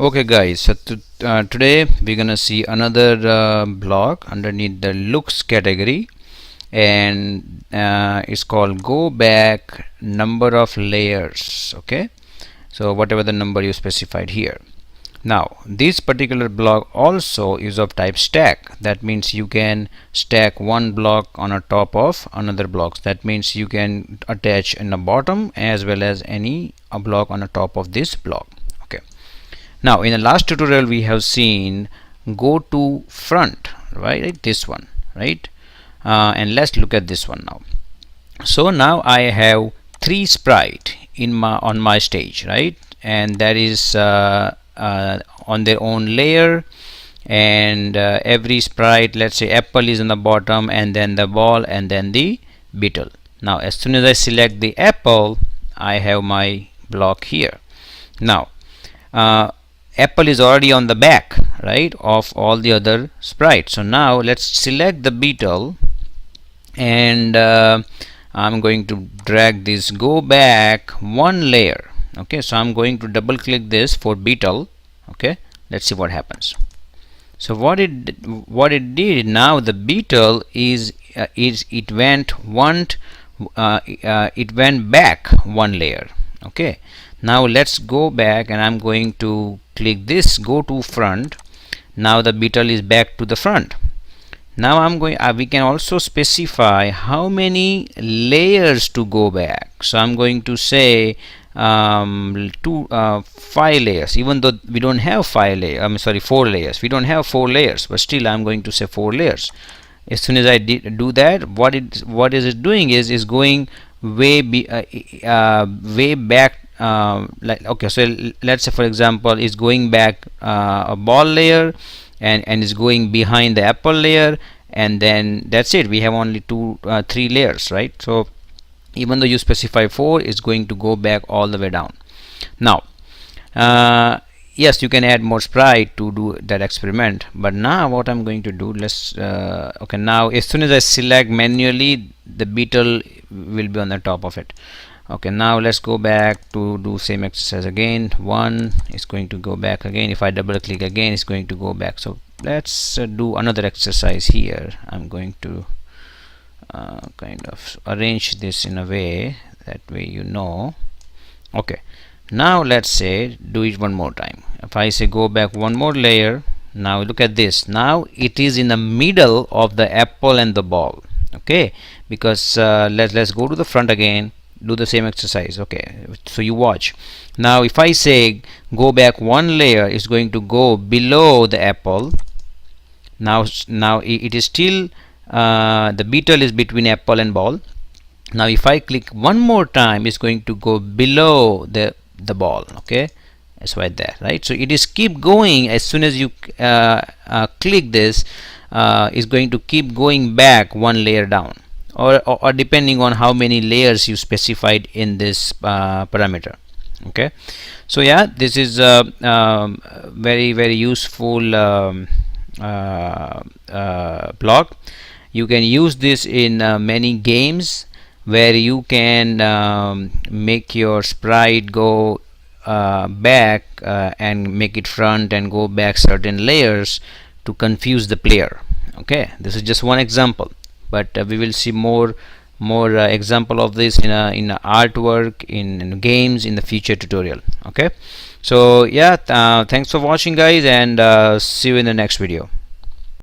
Okay guys, so today we're gonna see another block underneath the looks category, and it's called go back number of layers. Okay, so whatever the number you specified here. Now this particular block also is of type stack. That means you can stack one block on a top of another blocks. That means you can attach in the bottom as well as any a block on the top of this block. Okay, now in the last tutorial we have seen go to front, right? This one, right? And let's look at this one now. So now I have three sprite in my on my stage, right? And that is on their own layer, and every sprite, let's say apple, is on the bottom, and then the ball, and then the beetle. Now as soon as I select the apple, I have my block here. Now apple is already on the back, right, of all the other sprites. So now let's select the beetle, and I'm going to drag this go back one layer. Okay, so I'm going to double click this for beetle. Okay, let's see what happens. So what it did, now the beetle is it went back one layer. Okay, now let's go back, and I'm going to click this go to front. Now the beetle is back to the front. Now I'm going we can also specify how many layers to go back. So I'm going to say 5 layers, even though we don't have 5 layers. I'm sorry, 4 layers. We don't have 4 layers, but still I'm going to say 4 layers. As soon as I do that, what is it doing is going way back. Like, okay, so let's say for example is going back a ball layer, and is going behind the apple layer, and then that's it. We have only 3 layers, right? So even though you specify 4, it's going to go back all the way down. Now yes, you can add more sprite to do that experiment, but now what I'm going to do, let's okay, now as soon as I select manually, the beetle will be on the top of it. Okay, now let's go back to do same exercise again. 1 is going to go back again. If I double click again, it's going to go back. So let's do another exercise here. I'm going to kind of arrange this in a way that way, you know. Okay, now let's say do it one more time. If I say go back one more layer, now look at this. Now it is in the middle of the apple and the ball. Okay, because let's go to the front again, do the same exercise. Okay, so you watch. Now if I say go back one layer, it's going to go below the apple. Now it is still the beetle is between apple and ball. Now if I click one more time, it's going to go below the ball. Okay, it's right there, right? So it is keep going. As soon as you click this, is going to keep going back one layer down, or depending on how many layers you specified in this parameter. Okay, so yeah, this is very useful block. You can use this in many games where you can make your sprite go back and make it front and go back certain layers to confuse the player. Okay, this is just one example, but we will see more example of this in artwork, in games, in the future tutorial. Okay, so yeah, thanks for watching guys, and see you in the next video.